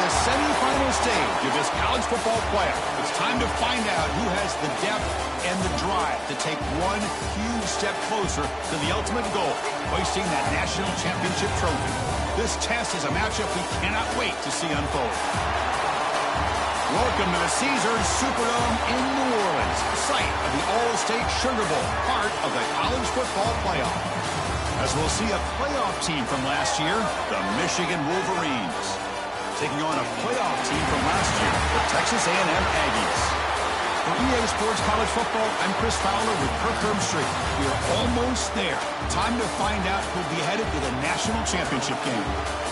the semifinal stage of this college football playoff. It's time to find out who has the depth and the drive to take one huge step closer to the ultimate goal, hoisting that national championship trophy. This test is a matchup we cannot wait to see unfold. Welcome to the Caesars Superdome in New Orleans, site of the All-State Sugar Bowl, part of the college football playoff. As we'll see a playoff team from last year, the Michigan Wolverines, taking on a playoff team from last year, the Texas A&M Aggies. For EA Sports College Football, I'm Chris Fowler with Kirk Herbstreit. We are almost there. Time to find out who'll be headed to the national championship game.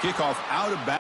Kickoff out of bounds.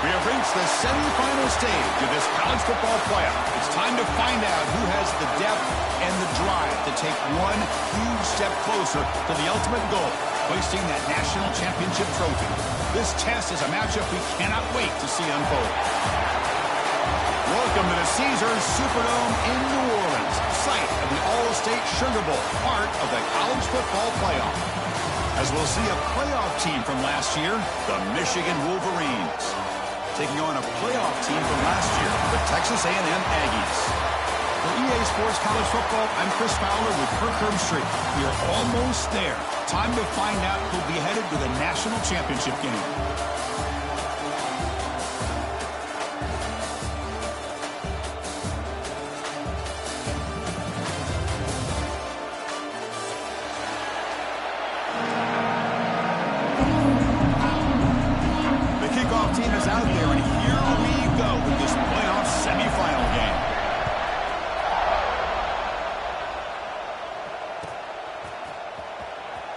We have reached the semifinal stage of this college football playoff. It's time to find out who has the depth and the drive to take one huge step closer to the ultimate goal, hoisting that national championship trophy. This test is a matchup we cannot wait to see unfold. Welcome to the Caesars Superdome in New Orleans, site of the All-State Sugar Bowl, part of the college football playoff. As we'll see a playoff team from last year, the Michigan Wolverines, taking on a playoff team from last year, the Texas A&M Aggies. For EA Sports College Football, I'm Chris Fowler with Kirk Herbstreit. We are almost there. Time to find out who'll be headed to the national championship game. Team is out there, and here we go with this playoff semifinal game.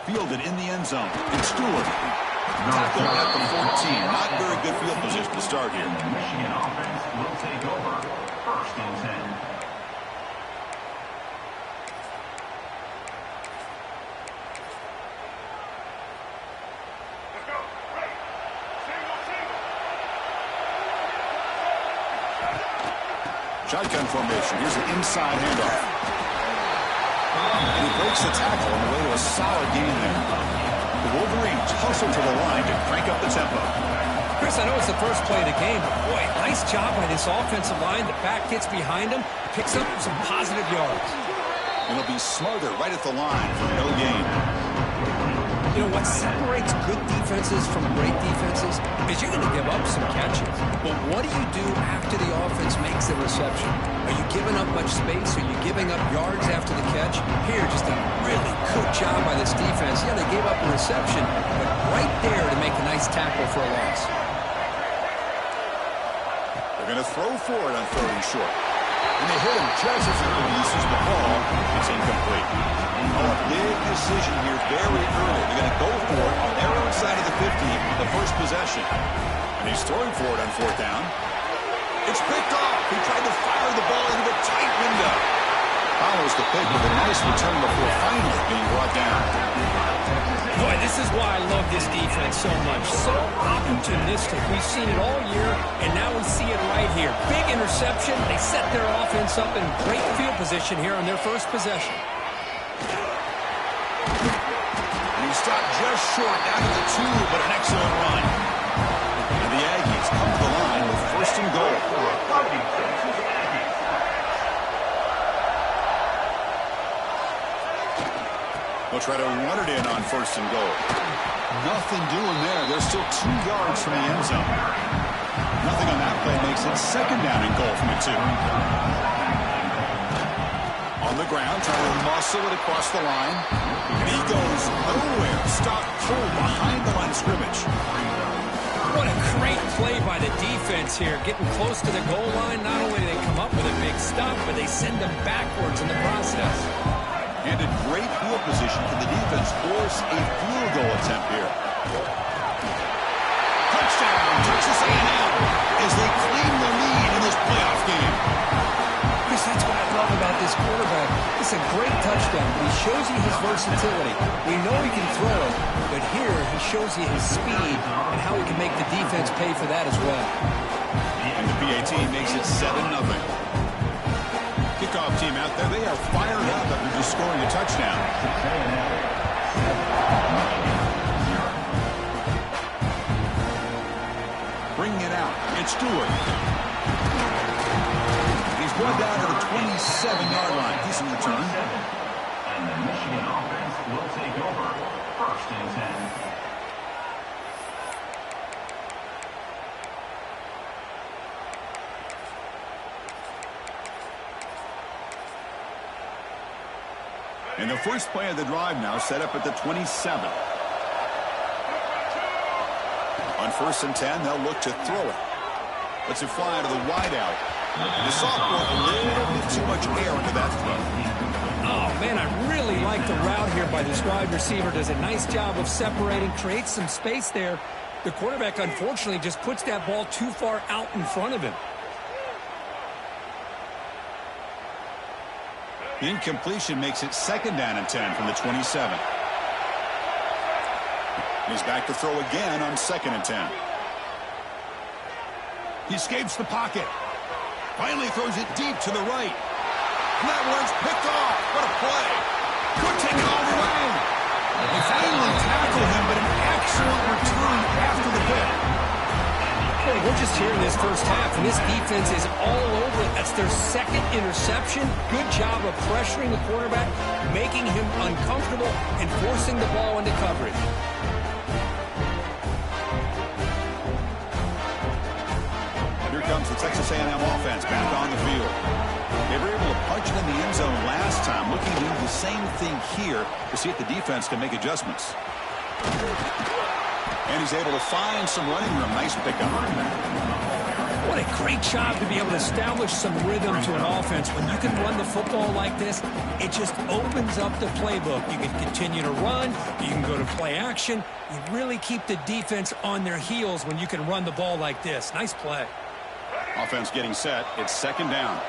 Fielded in the end zone. It's Stewart. Tackled at the 14. Not very good field position to start here. The Michigan offense will take over. First and 10. Shotgun formation. Here's an inside handoff. And he breaks the tackle on the way to a solid gain there. The Wolverines hustle to the line to crank up the tempo. Chris, I know it's the first play of the game, but boy, nice job by this offensive line. The back gets behind him, picks up some positive yards. It'll be Smother right at the line for no gain. You know, what separates good defenses from great defenses is you're going to give up some catches. But what do you do after the offense makes the reception? Are you giving up much space? Are you giving up yards after the catch? Here, just a really good job by this defense. Yeah, they gave up a reception, but right there to make a nice tackle for a loss. They're going to throw for it on 3rd and short. And they hit him just as he releases the ball. It's incomplete. Oh, a big decision here very early. They're going to go for it on their own side of the 50, the first possession. And he's throwing for it on 4th down. It's picked off. He tried to fire the ball into the tight window. Follows the pick with a nice return before finally being brought down. Boy, this is why I love this defense so much. So opportunistic. We've seen it all year, and now we see it right here. Big interception. They set their offense up in great field position here on their first possession. And he stopped just short down to the 2, but an excellent run. And the Aggies come to the line with 1st and goal. They'll try to run it in on 1st and goal. Nothing doing there. They're still 2 yards from the end zone. Nothing on that play makes it 2nd down and goal from the 2. On the ground, trying to muscle it across the line. And he goes nowhere. Stopped cold behind the line of scrimmage. What a great play by the defense here. Getting close to the goal line. Not only do they come up with a big stop, but they send them backwards in the process. And in great field position, can the defense force a field goal attempt here? Touchdown, Texas A&M, as they claim the lead in this playoff game. Chris, that's what I love about this quarterback. It's a great touchdown. He shows you his versatility. We know he can throw it, but here he shows you his speed and how he can make the defense pay for that as well. And the PAT makes it 7-0. Kickoff team out there, they are fired up after just scoring a touchdown. Bringing it out, it's Stewart. He's brought down to the 27-yard line. Decent return. And the Michigan offense will take over. 1st and 10. And the first play of the drive now set up at the 27. On 1st and 10, they'll look to throw it. Lets it fly to the wideout. The sophomore, a little bit too much air into that throw. Oh, man, I really like the route here by this wide receiver. Does a nice job of separating, creates some space there. The quarterback, unfortunately, just puts that ball too far out in front of him. The incompletion makes it 2nd down and 10 from the 27. He's back to throw again on 2nd and 10. He escapes the pocket. Finally throws it deep to the right. And that one's picked off. What a play. Could take it all the way. They finally tackle him, but an excellent return after the pick. Hey, we're just here in this first half, and this defense is all over it. That's their 2nd interception. Good job of pressuring the quarterback, making him uncomfortable, and forcing the ball into coverage. Here comes the Texas A&M offense back on the field. They were able to punch it in the end zone last time, looking to do the same thing here to see if the defense can make adjustments. And he's able to find some running room. Nice pickup. What a great job to be able to establish some rhythm to an offense. When you can run the football like this, it just opens up the playbook. You can continue to run. You can go to play action. You really keep the defense on their heels when you can run the ball like this. Nice play. Offense getting set. It's 2nd down.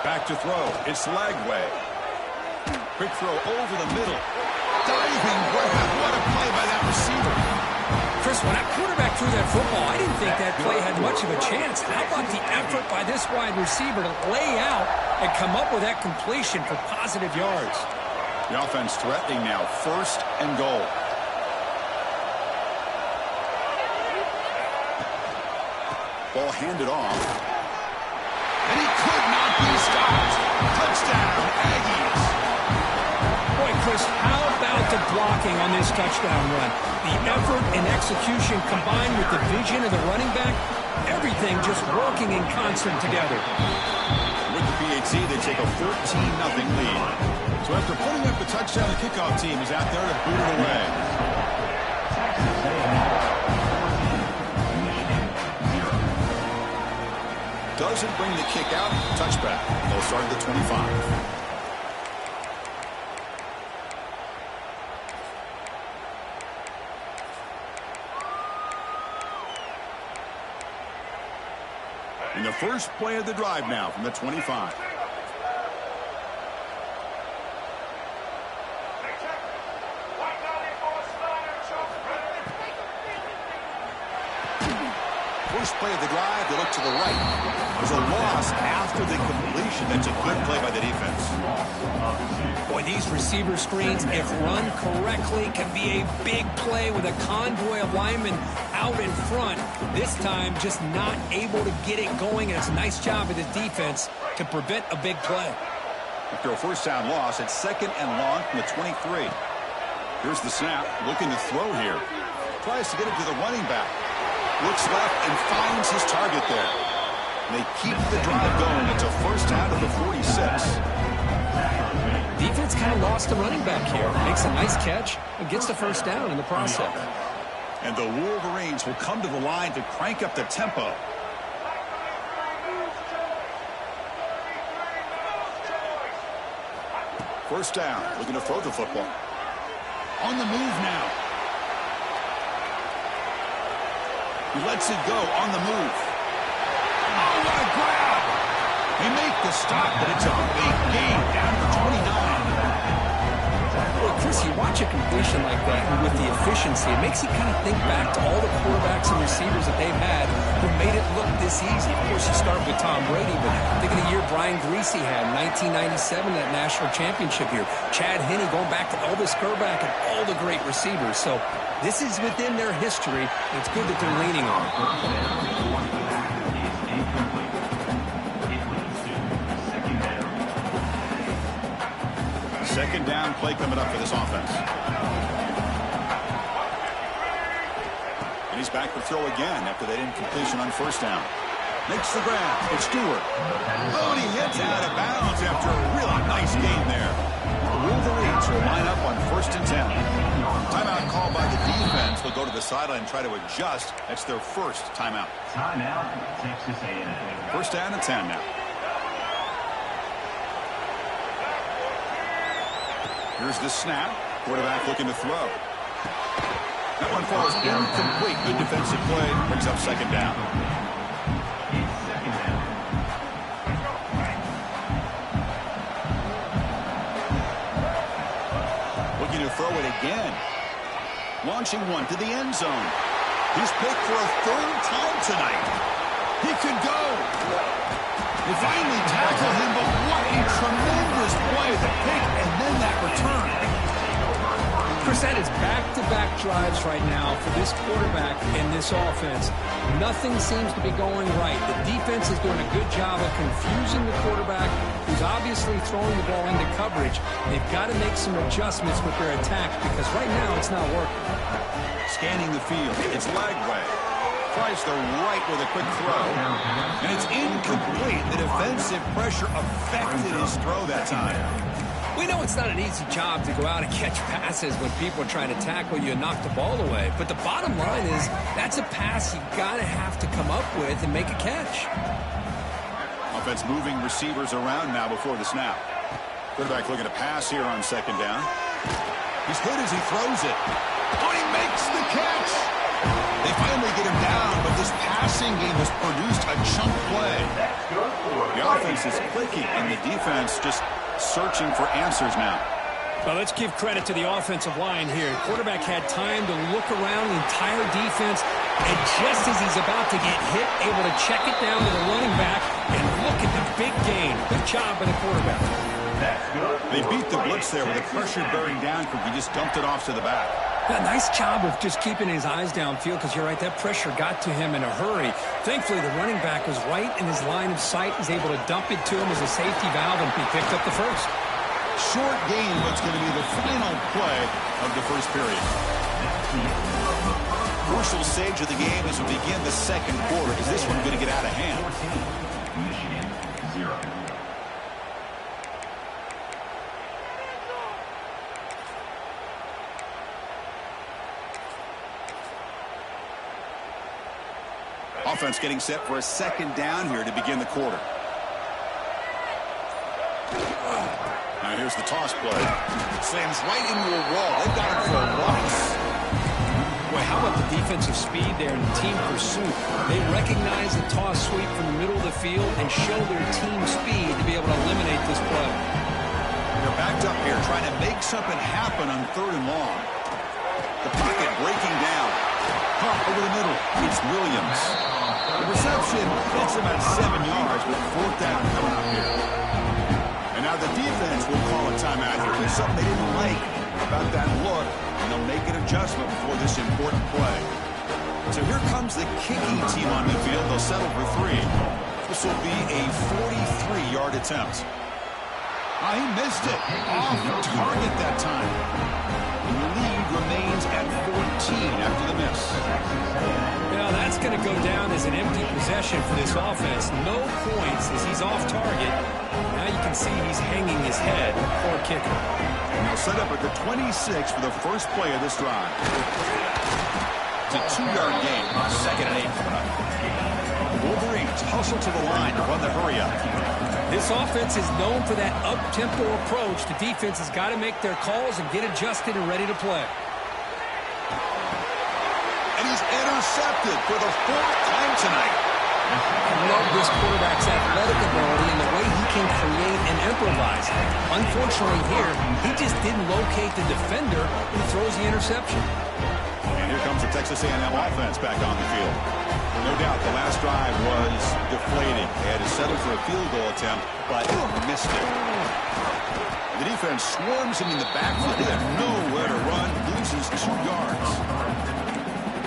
Back to throw. It's Lagway. Quick throw over the middle. Diving grab. What a play by that receiver. Chris, when that quarterback threw that football, I didn't think that play had much of a chance. How about the effort by this wide receiver to lay out and come up with that completion for positive yards? The offense threatening now. 1st and goal. ball handed off. And he could not be stopped. Touchdown, Aggies. Boy, Chris, how about the blocking on this touchdown run? The effort and execution combined with the vision of the running back, everything just working in concert together. With the PAT, they take a 14-0 lead. So after putting up the touchdown, the kickoff team is out there to boot it away. Doesn't bring the kick out. Touchback. They'll start at the 25. In the first play of the drive now from the 25. First play of the drive, they look to the right. There's a loss after the completion. That's a good play by the defense. Boy, these receiver screens, if run correctly, can be a big play with a convoy of linemen out in front. This time, just not able to get it going. And it's a nice job of the defense to prevent a big play. After a first down loss, it's 2nd and long from the 23. Here's the snap, looking to throw here. Tries to get it to the running back. Looks left and finds his target there. And they keep the drive going. It's a first down at the 46. Defense kind of lost the running back here. Makes a nice catch and gets the first down in the process. And the Wolverines will come to the line to crank up the tempo. First down, looking to throw the football. On the move now. He lets it go on the move. Oh, what a grab! They make the stop, but it's a big gain down to 29. Well, Chris, you watch a completion like that, and with the efficiency, it makes you kind of think back to all the quarterbacks and receivers that they've had who made it look this easy. Of course, you start with Tom Brady, but think of the year Brian Greasy had, 1997, that national championship year. Chad Henne going back to Elvis Kerback and all the great receivers. So this is within their history, and it's good that they're leaning on it. Second down play coming up for this offense. And he's back to throw again after that incompletion on first down. Makes the grab. It's Stewart. Oh, and he hits out of bounds after a really nice gain there. The Wolverines will line up on 1st and 10. Timeout called by the defense. They'll go to the sideline and try to adjust. That's their first timeout. Timeout, Texas A&M. First down and 10 now. Here's the snap. Quarterback looking to throw. That one falls incomplete. Good defensive play. Brings up second down. Looking to throw it again. Launching one to the end zone. He's picked for a 3rd time tonight. He could go. They finally tackle him, but what a tremendous play. The pick and then that return. Chris, that is back-to-back drives right now for this quarterback and this offense. Nothing seems to be going right. The defense is doing a good job of confusing the quarterback, who's obviously throwing the ball into coverage. They've got to make some adjustments with their attack because right now it's not working. Scanning the field. It's Lagway. Tries the right with a quick throw. And it's incomplete. The defensive pressure affected his throw that time. We know it's not an easy job to go out and catch passes when people are trying to tackle you and knock the ball away. But the bottom line is that's a pass you got to have to come up with and make a catch. Offense moving receivers around now before the snap. Quarterback looking to pass here on second down. He's hit as he throws it. Oh, he makes the catch. They finally get him down, but this passing game has produced a chunk play. The offense is clicking, and the defense just searching for answers now. Well, let's give credit to the offensive line here. Quarterback had time to look around the entire defense, and just as he's about to get hit, able to check it down to the running back, and look at the big gain. Good job by the quarterback. They beat the blitz there with the pressure bearing down because he just dumped it off to the back. Yeah, nice job of just keeping his eyes downfield because you're right, that pressure got to him in a hurry. Thankfully, the running back was right in his line of sight. He's able to dump it to him as a safety valve, and he picked up the first. Short gain, what's going to be the final play of the first period. Crucial stage of the game as we begin the second quarter. Is this one going to get out of hand? Michigan 0. Offense getting set for a second down here to begin the quarter. Now here's the toss play. Slams right into a wall. They've got him for a loss. Boy, how about the defensive speed there and the team pursuit? They recognize the toss sweep from the middle of the field and show their team speed to be able to eliminate this play. They're backed up here trying to make something happen on 3rd and long. The pocket breaking down. Pump over the middle. It's Williams. The reception gets him at 7 yards with 4th down coming up here. And now the defense will call a timeout here. There's something they didn't like about that look, and they'll make an adjustment before this important play. So here comes the kicking team on the field. They'll settle for 3. This will be a 43-yard attempt. Oh, he missed it. Off target that time. And the lead remains at 14 after the miss. Now that's going to go down as an empty possession for this offense. No points as he's off target. Now you can see he's hanging his head. Poor kicker. And they'll set up at the 26 for the first play of this drive. It's a 2-yard gain. 2nd and 8 coming up. Wolverines hustle to the line to run the hurry-up. This offense is known for that up-tempo approach. The defense has got to make their calls and get adjusted and ready to play. And he's intercepted for the 4th time tonight. I love this quarterback's athletic ability and the way he can create and improvise. Unfortunately here, he just didn't locate the defender who throws the interception. And here comes the Texas A&M offense back on the field. No doubt the last drive was deflating. They had to settle for a field goal attempt, but missed it. The defense swarms him in the backfield. They have nowhere to run, loses 2 yards.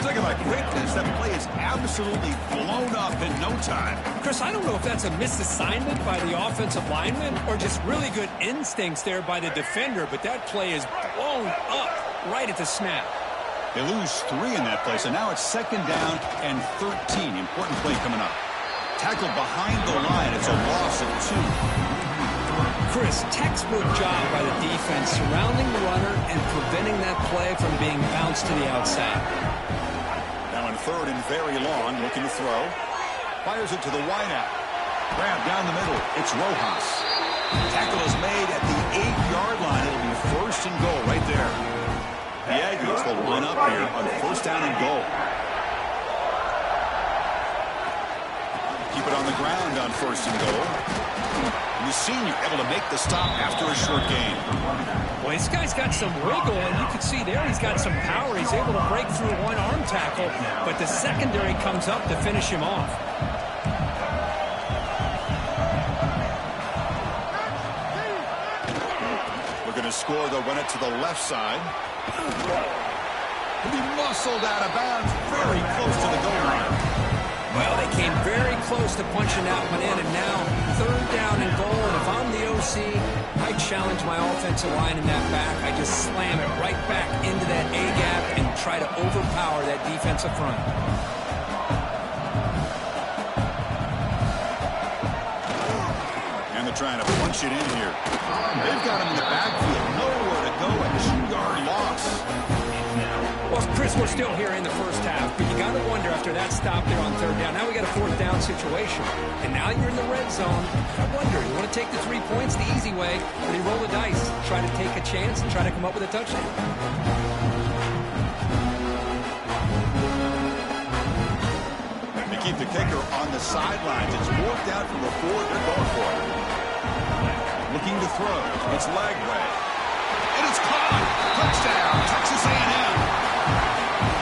Talk about quickness. That play is absolutely blown up in no time. Chris, I don't know if that's a misassignment by the offensive lineman or just really good instincts there by the defender, but that play is blown up right at the snap. They lose 3 in that play, so now it's 2nd down and 13. Important play coming up. Tackled behind the line. It's a loss of 2. Chris, textbook job by the defense surrounding the runner and preventing that play from being bounced to the outside. Now in 3rd and very long, looking to throw. Fires it to the wideout. Grab down the middle. It's Rojas. Tackle is made at the 8-yard line. It'll be 1st and goal right there. The Aggies will line up here on 1st down and goal. Keep it on the ground on 1st and goal. And the senior able to make the stop after a short gain. Well, this guy's got some wiggle, and you can see there he's got some power. He's able to break through one arm tackle, but the secondary comes up to finish him off. We're going to score. They'll run it to the left side. He'll be muscled out of bounds very close to the goal line. Well, they came very close to punching that one in, and now 3rd down and goal. And if I'm the OC, I challenge my offensive line in that back. I just slam it right back into that A-gap and try to overpower that defensive front. And they're trying to punch it in here. They've got him in the backfield. Nowhere to go. A 2-yard loss. Well, Chris, we're still here in the first half, but you got to wonder after that stop there on 3rd down. Now we got a 4th down situation, and now you're in the red zone. I wonder, you want to take the 3 points the easy way, or do you roll the dice, try to take a chance and try to come up with a touchdown? They keep the kicker on the sidelines. It's worked out from the 4. They're going for it. Looking to throw. It's leg way. And it's caught. Touchdown, Texas A&M.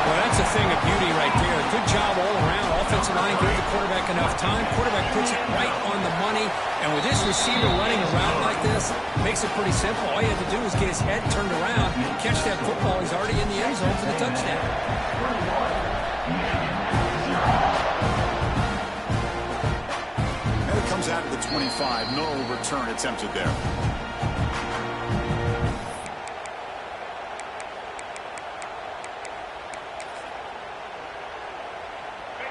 Well, that's a thing of beauty right there. Good job all around. Offensive line gave the quarterback enough time. Quarterback puts it right on the money. And with this receiver running around like this, makes it pretty simple. All you have to do is get his head turned around, catch that football. He's already in the end zone for the touchdown. And it comes out of the 25. No return attempted there.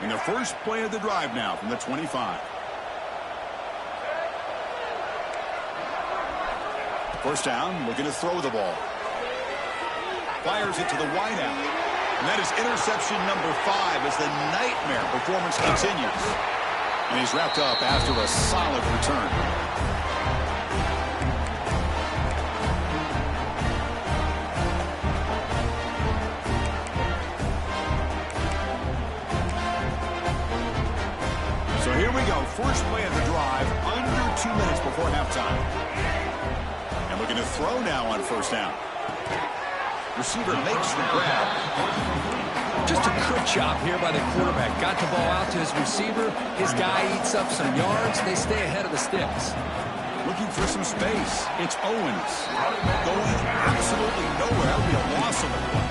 And the first play of the drive now from the 25. First down, looking to throw the ball. Fires it to the wideout. And that is interception number 5 as the nightmare performance continues. And he's wrapped up after a solid return. So here we go. First play of the drive, under 2 minutes before halftime. And looking to throw now on first down. Receiver makes the grab. Just a good job here by the quarterback. Got the ball out to his receiver. His guy eats up some yards. They stay ahead of the sticks. Looking for some space. It's Owens. Going absolutely nowhere. That would be a loss of the play.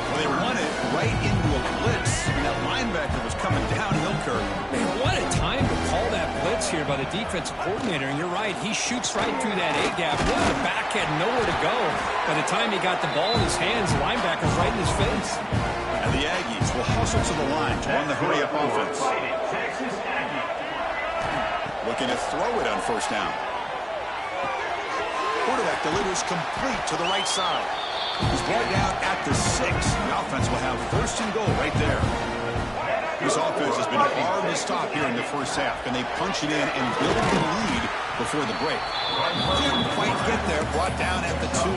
Well, they run it right into a blitz. And that linebacker was coming downhill curve. Man, what a time to call that blitz here by the defensive coordinator. And you're right, he shoots right through that A-gap. Really, the back had nowhere to go. By the time he got the ball in his hands, the linebacker's right in his face. And the Aggies will hustle to the line to run the hurry-up offense. Looking to throw it on first down. Quarterback delivers complete to the right side. He's brought down at the 6. The offense will have first and goal right there. This offense has been hard to stop here in the first half. Can they punch it in and build the lead before the break? Didn't quite get there. Brought down at the 2.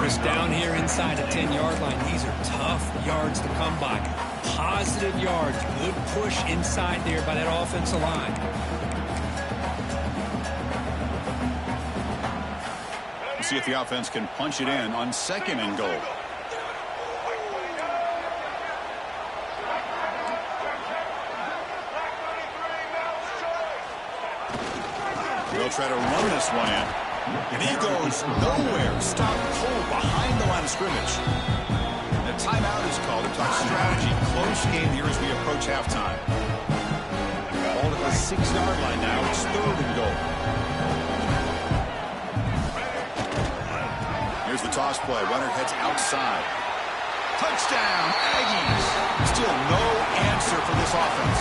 Chris, down here inside the 10-yard line. These are tough yards to come by. Positive yards. Good push inside there by that offensive line. Let's see if the offense can punch it in on second and goal. They'll try to run this one in. And he goes nowhere. Stopped cold behind the line of scrimmage. The timeout is called to talk strategy. Close game here as we approach halftime. Ball at the 6-yard line now. It's third and goal. Here's the toss play. Runner heads outside. Touchdown, Aggies. Still no answer for this offense.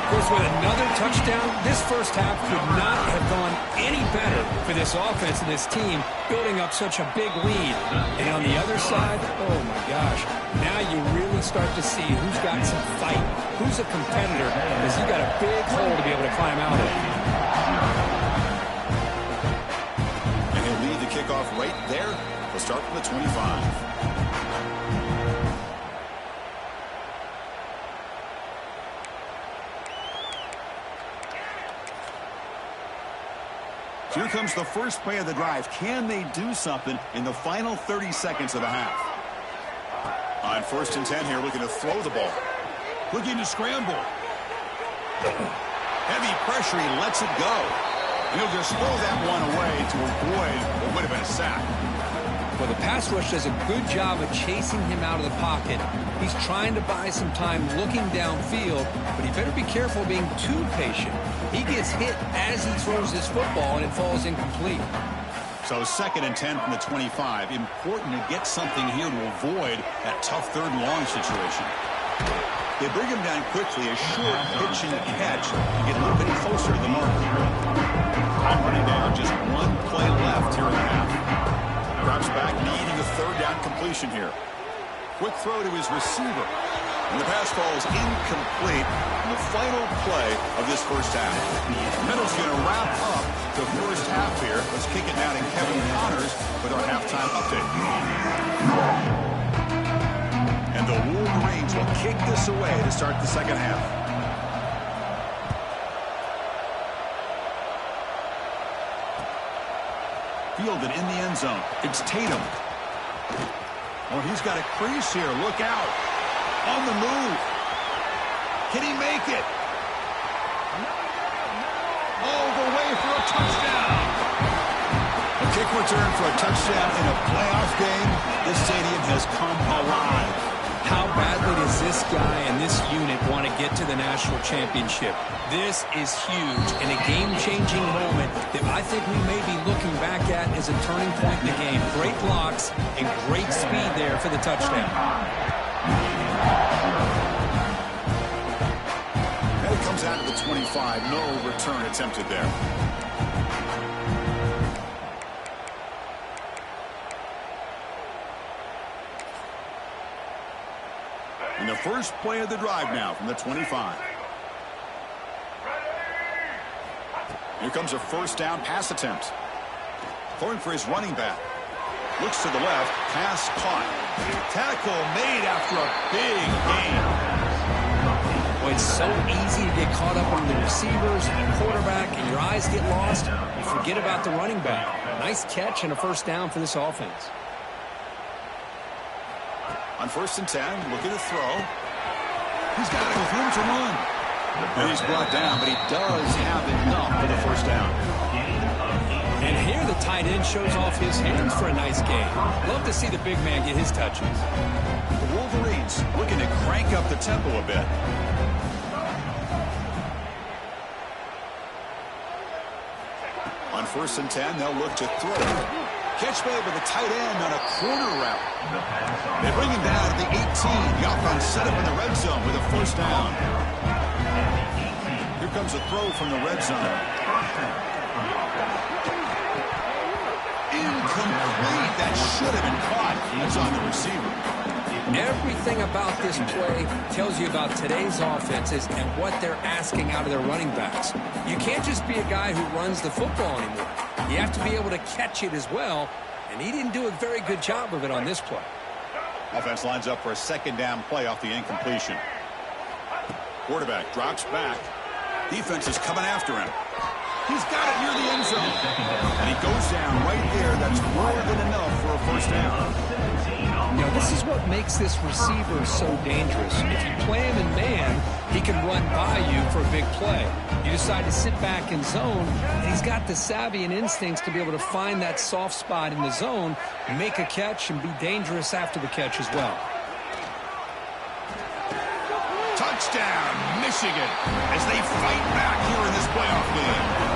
Of course, with another touchdown, this first half could not have gone any better for this offense and this team, building up such a big lead. And on the other side, oh my gosh, now you really start to see who's got some fight, who's a competitor, because you got a big hole to be able to climb out of. And he'll lead the kickoff right there. We'll start from the 25. Here comes the first play of the drive. Can they do something in the final 30 seconds of the half? On first and 10 here, looking to throw the ball. Looking to scramble. Heavy pressure, he lets it go. And he'll just throw that one away to avoid what would have been a sack. Well, the pass rush does a good job of chasing him out of the pocket. He's trying to buy some time looking downfield, but he better be careful being too patient. He gets hit as he throws this football, and it falls incomplete. So second and 10 from the 25. Important to get something here to avoid that tough third and long situation. They bring him down quickly, a short pitch and catch to get a little bit closer to the marker. I'm running down, just one play left here in the half. Drops back, needing a third down completion here. Quick throw to his receiver. And the pass falls incomplete in the final play of this first half. Middle's going to wrap up the first half here. Let's kick it down to Kevin Connors with our halftime update. And the Wolverines will kick this away to start the second half. Fielded in the end zone. It's Tatum. Oh, he's got a crease here. Look out. On the move. Can he make it? All the way for a touchdown. A kick return for a touchdown in a playoff game. This stadium has come alive. How badly does this guy and this unit want to get to the national championship? This is huge and a game-changing moment that I think we may be looking back at as a turning point in the game. Great blocks and great speed there for the touchdown. And it comes out of the 25. No return attempted there. In the first play of the drive now from the 25. Here comes a first down pass attempt. Throwing for his running back. Looks to the left. Pass caught. Tackle made after a big gain. Well, it's so easy to get caught up on the receivers and the quarterback, and your eyes get lost. You forget about the running back. Nice catch and a first down for this offense. On 1st and 10, looking to throw. He's got it with room to run. And he's brought down, but he does have enough for the first down. And here the tight end shows off his hands for a nice gain. Love to see the big man get his touches. The Wolverines looking to crank up the tempo a bit. On 1st and 10, they'll look to throw. Catch made with the tight end on a corner route. They bring him down to the 18. The offense set up in the red zone with a first down. Here comes a throw from the red zone. Incomplete. That should have been caught. That's on the receiver. Everything about this play tells you about today's offenses and what they're asking out of their running backs. You can't just be a guy who runs the football anymore. You have to be able to catch it as well, and he didn't do a very good job of it on this play. Offense lines up for a second down play off the incompletion. Quarterback drops back. Defense is coming after him. He's got it near the end zone. And he goes down right there. That's more than enough for a first down. You know, this is what makes this receiver so dangerous. If you play him in man, he can run by you for a big play. You decide to sit back in zone, and he's got the savvy and instincts to be able to find that soft spot in the zone, make a catch, and be dangerous after the catch as well. Touchdown, Michigan, as they fight back here in this playoff game.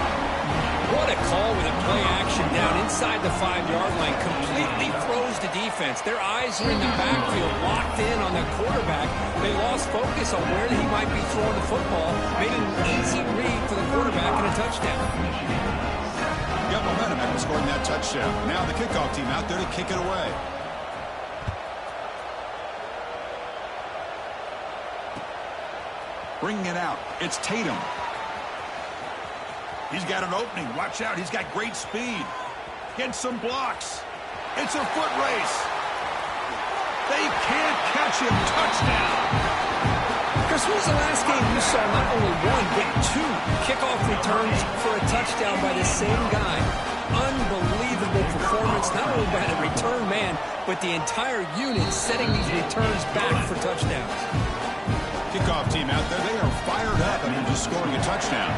What a call with a play action down inside the 5-yard line. Completely throws the defense. Their eyes are in the backfield, locked in on the quarterback. They lost focus on where he might be throwing the football. Made an easy read for the quarterback and a touchdown. Got momentum after scoring that touchdown. Now the kickoff team out there to kick it away. Bringing it out. It's Tatum. He's got an opening. Watch out. He's got great speed. Gets some blocks. It's a foot race. They can't catch him. Touchdown. Chris, when was the last game you saw not only one, but two kickoff returns for a touchdown by the same guy? Unbelievable performance, not only by the return man, but the entire unit setting these returns back for touchdowns. Kickoff team out there, they are fired up after just scoring a touchdown.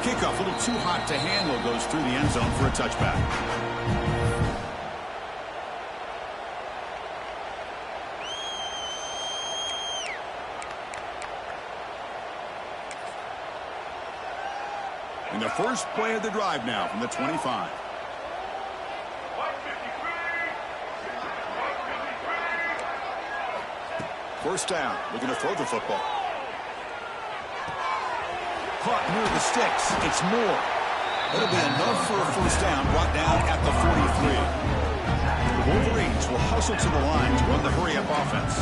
Kickoff a little too hot to handle, goes through the end zone for a touchback. In the first play of the drive now from the 25. First down, looking to throw the football. Caught near the sticks. It's more. That'll be enough for a first down, brought down at the 43. The Wolverines will hustle to the line to run the hurry-up offense.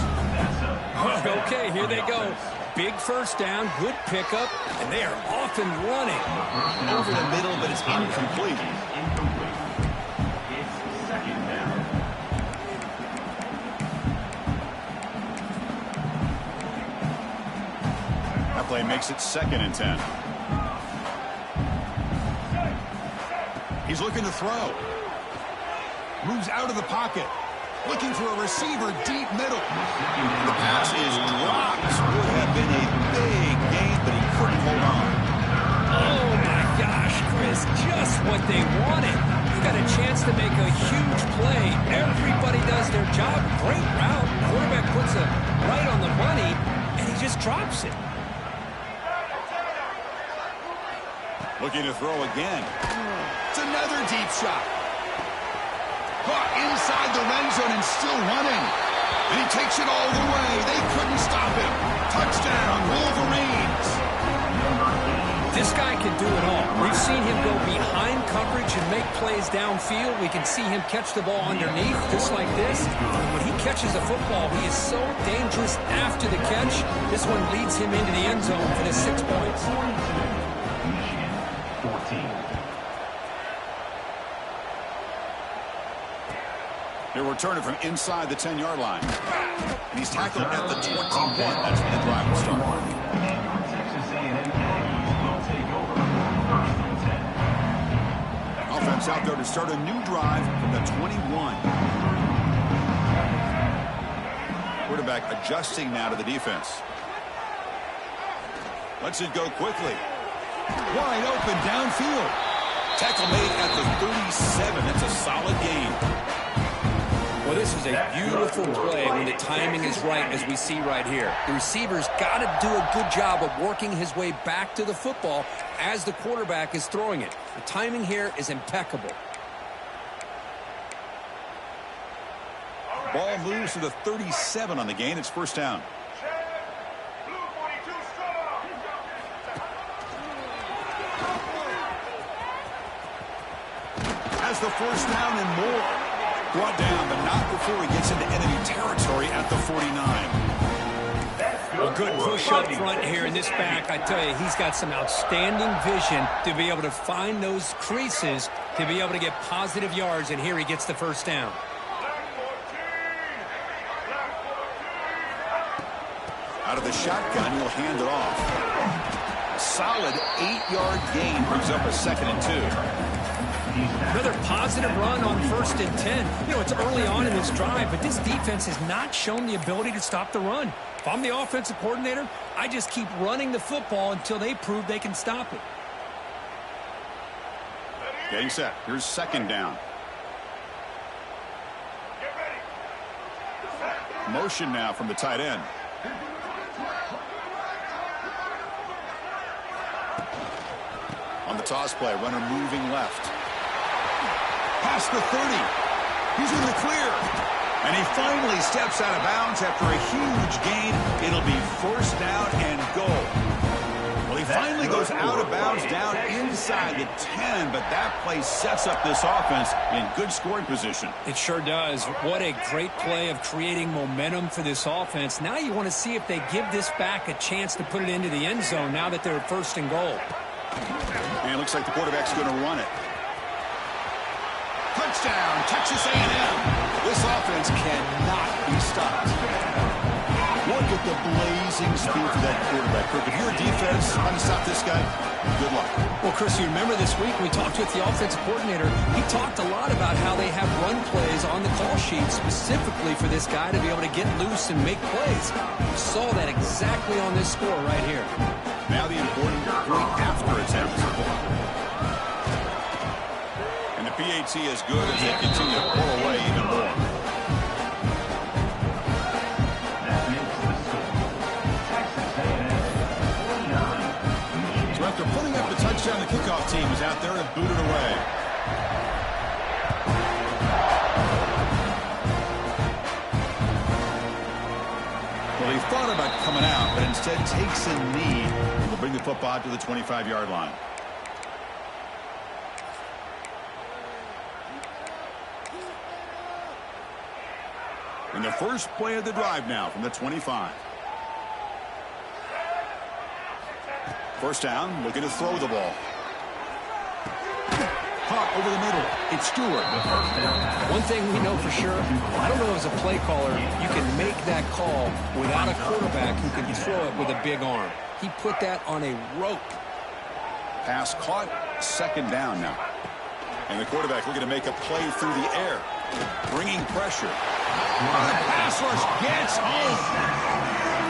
Okay, here they go. Big first down, good pickup, and they are off and running. Over the middle, but it's incomplete. That play makes it 2nd and 10. He's looking to throw. Moves out of the pocket. Looking for a receiver deep middle. The pass is dropped. what they wanted. You got a chance to make a huge play. Everybody does their job. Great route. Quarterback puts it right on the money, and he just drops it. Looking to throw again. It's another deep shot. Caught inside the red zone and still running. And he takes it all the way. They couldn't stop him. Touchdown, Wolverines. This guy can do it all. We've seen him go behind coverage and make plays downfield. We can see him catch the ball underneath, just like this. And when he catches a football, he is so dangerous after the catch. This one leads him into the end zone for the 6 points. Michigan, 14. They're returning from inside the 10-yard line. And he's tackled at the 21. That's when the drive will start. And Texas A&M Aggies will take over. First and 10. Offense out there to start a new drive from the 21. Quarterback adjusting now to the defense. Lets it go quickly. Wide open downfield. Tackle made at the 37. That's a solid gain. Well, this is a beautiful play when the timing is right, as we see right here. The receiver's got to do a good job of working his way back to the football as the quarterback is throwing it. The timing here is impeccable. Ball moves to the 37 on the gain. It's first down. Has the first down and more. Brought down, but not before he gets into enemy territory at the 49. A good push up front here in this back. I tell you, he's got some outstanding vision to be able to find those creases, to be able to get positive yards, and here he gets the first down. Out of the shotgun, he'll hand it off. A solid 8-yard gain brings up a 2nd and 2. Another positive run on 1st and 10. You know, it's early on in this drive, but this defense has not shown the ability to stop the run. If I'm the offensive coordinator, I just keep running the football until they prove they can stop it. Getting set. Here's 2nd down. Motion now from the tight end. On the toss play, runner moving left. Past the 30. He's in the clear. And he finally steps out of bounds after a huge gain. It'll be first down and goal. Well, he finally goes out of bounds down inside the 10, but that play sets up this offense in good scoring position. It sure does. What a great play of creating momentum for this offense. Now you want to see if they give this back a chance to put it into the end zone now that they're 1st and goal. And it looks like the quarterback's going to run it. Touchdown, Texas A&M. This offense cannot be stopped. Look at the blazing speed for that quarterback. If you're a defense trying to stop this guy, good luck. Well, Chris, you remember this week we talked with the offensive coordinator. He talked a lot about how they have run plays on the call sheet specifically for this guy to be able to get loose and make plays. We saw that exactly on this score right here. Now the important point after attempt. And the PAT is good as they continue to pull away even more. That makes the score. Texas A&M 49. So after putting up the touchdown, the kickoff team is out there to boot it away. Well, he thought about coming out, but instead takes a knee and will bring the football to the 25-yard line. And the first play of the drive now from the 25. First down, looking to throw the ball. Caught over the middle. It's Stewart. One thing we know for sure, I don't know as a play caller, you can make that call without a quarterback who can throw it with a big arm. He put that on a rope. Pass caught, 2nd down now. And the quarterback looking to make a play through the air. Bringing pressure. The pass rush gets home.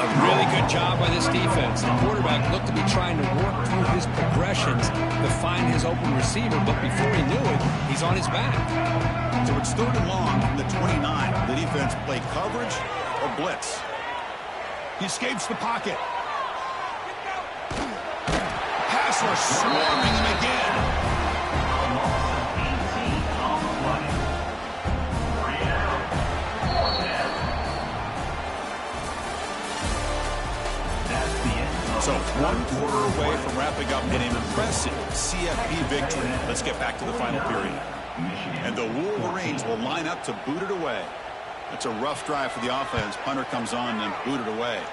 A Really good job by this defense. The quarterback looked to be trying to work through his progressions to find his open receiver, but before he knew it, he's on his back. So it's 3rd and long from the 29. The defense play coverage or blitz. He escapes the pocket. Pass rush swarming him again. So 1 quarter away from wrapping up an impressive CFB victory. Let's get back to the final period. And the Wolverines will line up to boot it away. That's a rough drive for the offense. Punter comes on and boot it away.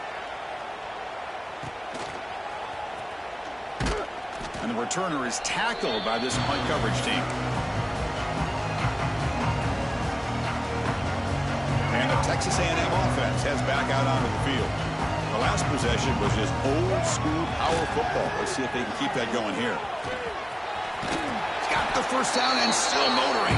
And the returner is tackled by this punt coverage team. And the Texas A&M offense heads back out onto the field. The last possession was just old-school power football. Let's see if they can keep that going here. Got the first down and still motoring.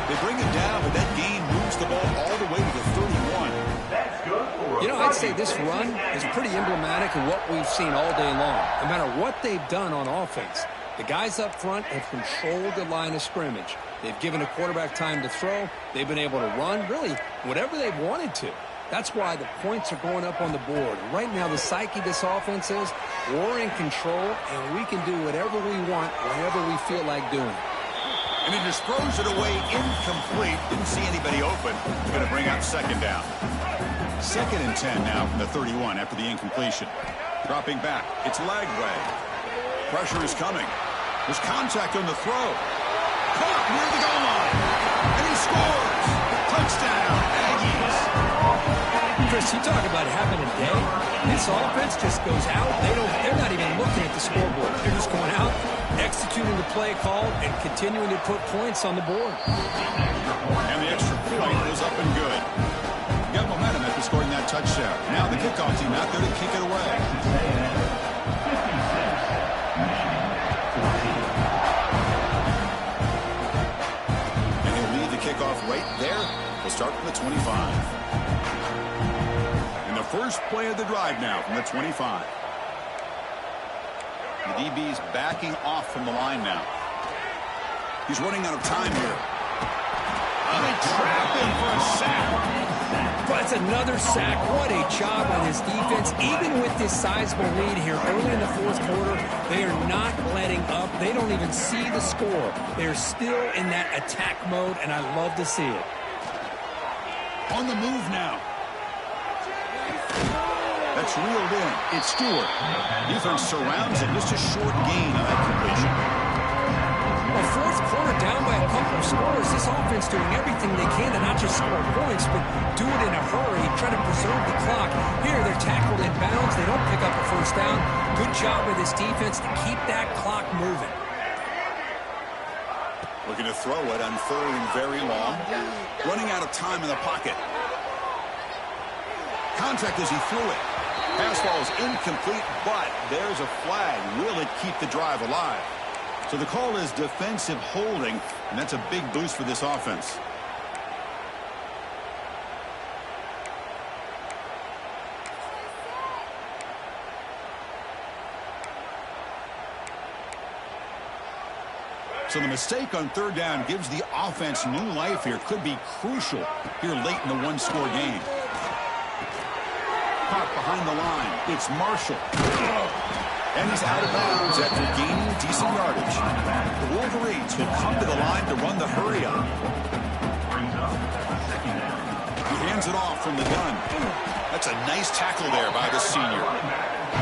They bring it down, but that gain moves the ball all the way to the 31. That's good for You know, I'd say this run is pretty emblematic of what we've seen all day long. No matter what they've done on offense, the guys up front have controlled the line of scrimmage. They've given a quarterback time to throw. They've been able to run, really, whatever they've wanted to. That's why the points are going up on the board. Right now, the psyche this offense is, we're in control, and we can do whatever we want, whenever we feel like doing it. And he just throws it away incomplete. Didn't see anybody open. Going to bring up 2nd down. 2nd and 10 now from the 31 after the incompletion. Dropping back. It's Lagway. Pressure is coming. There's contact on the throw. Caught near the goal line. And he scores. Touchdown, Aggies. Chris, you talk about having a day. This offense just goes out. They're not even looking at the scoreboard. They're just going out, executing the play call, and continuing to put points on the board. And the extra point was up and good. Got momentum after scoring that touchdown. Now the kickoff team out there to kick it away. And he'll lead the kickoff right there. We'll start from the 25. First play of the drive now from the 25. The DB's backing off from the line now. He's running out of time here. Oh, they trap him for a sack. That's another sack. What a job on his defense. Even with this sizable lead here early in the 4th quarter, they are not letting up. They don't even see the score. They're still in that attack mode, and I love to see it. On the move now. That's reeled in. It's Stewart. Defense surrounds him. Just a short gain on that completion. Well, 4th quarter down by a couple of scores. This offense doing everything they can to not just score points, but do it in a hurry, try to preserve the clock. Here, they're tackled in bounds. They don't pick up a first down. Good job with this defense to keep that clock moving. Looking to throw it on 3rd and very long. Running out of time in the pocket. Contact as he threw it. Pass ball is incomplete, but there's a flag. Will it keep the drive alive? So the call is defensive holding, and that's a big boost for this offense. So the mistake on 3rd down gives the offense new life here. Could be crucial here late in the 1-score game. Caught behind the line. It's Marshall. And he's out of bounds after gaining decent yardage. The Wolverines will come to the line to run the hurry up. He hands it off from the gun. That's a nice tackle there by the senior.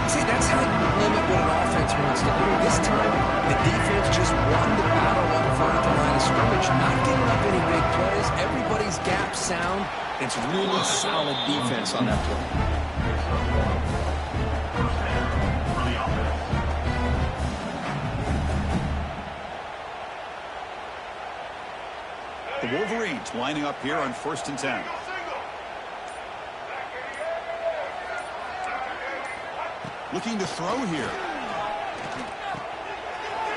See, that's how you limit what an offense wants to do. This time, the defense just won the battle up front at the line of scrimmage, not giving up any big plays. Everybody's gap sound. It's really solid defense on that play. The Wolverines lining up here on 1st and 10. Looking to throw here.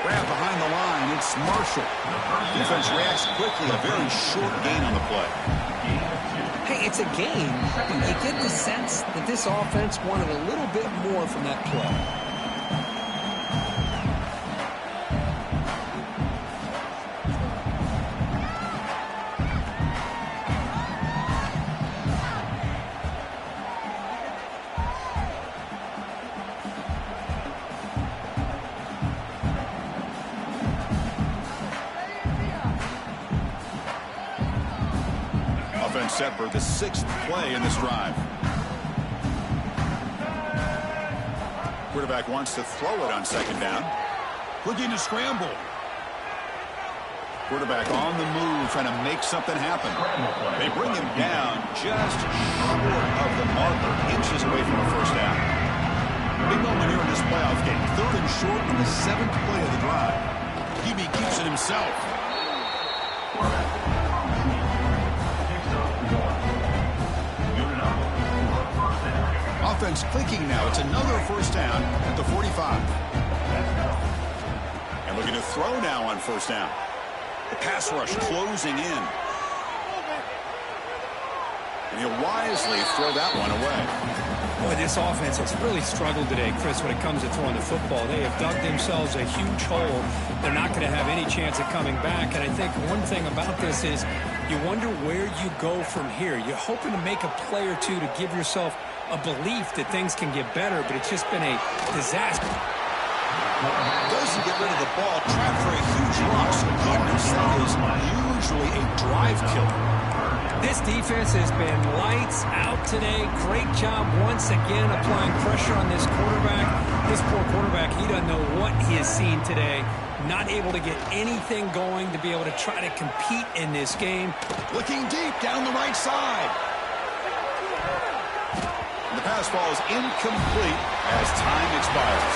Grab behind the line. It's Marshall. Defense reacts quickly. A very short gain on the play. Hey, it's a game, but you get the sense that this offense wanted a little bit more from that play. Offense set for the 6th play in this drive. Quarterback wants to throw it on 2nd down. Looking to scramble. Quarterback on the move, trying to make something happen. They bring him down just short of the marker, inches away from a 1st down. Big moment here in this playoff game. 3rd and short on the 7th play of the drive. QB keeps it himself. Offense clicking now. It's another 1st down at the 45. And looking to throw now on 1st down. The pass rush closing in. And he'll wisely throw that one away. Boy, this offense has really struggled today, Chris, when it comes to throwing the football. They have dug themselves a huge hole. They're not going to have any chance of coming back. And I think one thing about this is you wonder where you go from here. You're hoping to make a play or two to give yourself a belief that things can get better, but it's just been a disaster. Doesn't get rid of the ball, trapped for a huge loss. Goodness, that is usually a drive killer. This defense has been lights out today. Great job once again applying pressure on this quarterback. This poor quarterback, he doesn't know what he has seen today. Not able to get anything going to be able to try to compete in this game. Looking deep down the right side. The pass ball is incomplete as time expires.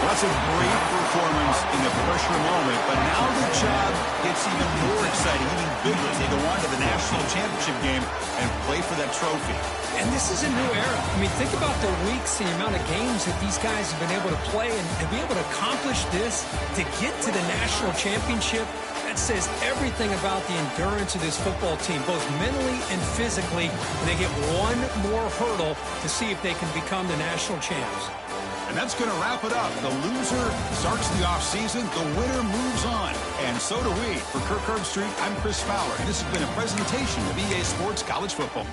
Well, that's a great performance in the pressure moment, but now the job gets even more exciting, even bigger as they go on to the national championship game and play for that trophy. And this is a new era. I mean, think about the weeks, the amount of games that these guys have been able to play, and to be able to accomplish this, to get to the national championship, that says everything about the endurance of this football team, both mentally and physically. And they get one more hurdle to see if they can become the national champs. And that's going to wrap it up. The loser starts the offseason. The winner moves on. And so do we. For Kirk Herbstreit, I'm Chris Fowler. And this has been a presentation of EA Sports College Football.